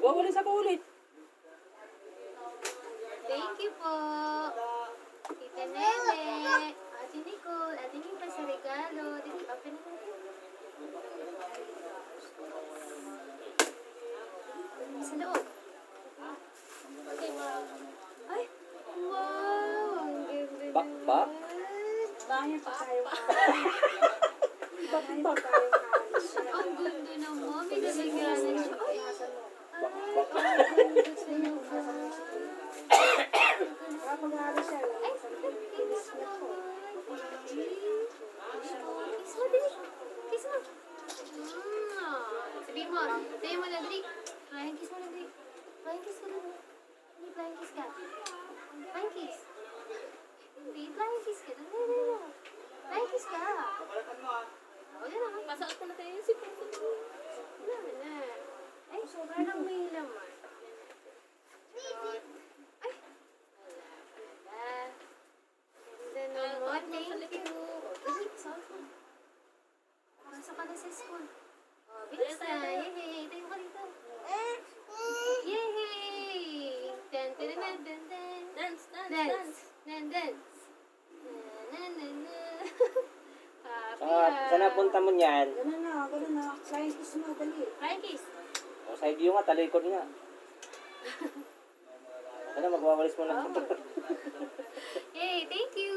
Magwawalis ako ulit. Thank you po. Tita Nene. Ate Nicole. Ate Nicole sa regalo. Dito, open na natin. Sa loob. Okay, ay, wow. Ang ganda Bakbak? Bahay pa tayo Bahay pa tayo Ang ganda naman. May nalagyanan siya. Ay, Bakbak. ang ganda sa'yo ba? Kapag-aaral siya. Ay, kiss naman. Kiss mo, dali. Kiss mo. Sabihin mo, Landry. Flying kiss mo, Landry. Flying kiss ka, Landry. Hindi, flying kiss ka. Flying kiss. Hindi, flying kiss ka. Dali. Flying kiss ka. O, yan na. Pasakot ko na tayo yung sipon ko. Wala na. Ay, parang may laman. Ay, wala. Ganda naman. Thank you. Okay, cellphone. Pasok ka na sa school. Oh, bilis na. Yay! Tayo ka dito. Yay! Dun, dun, dun, dun, dun. Dance. Dun, dance. Saan napunta mo niyan? Ganun na. Science gusto mo, dali. Flying kiss. O, side view nga, talikod nga. Ano, magwawalis mo na. Yay! Thank you!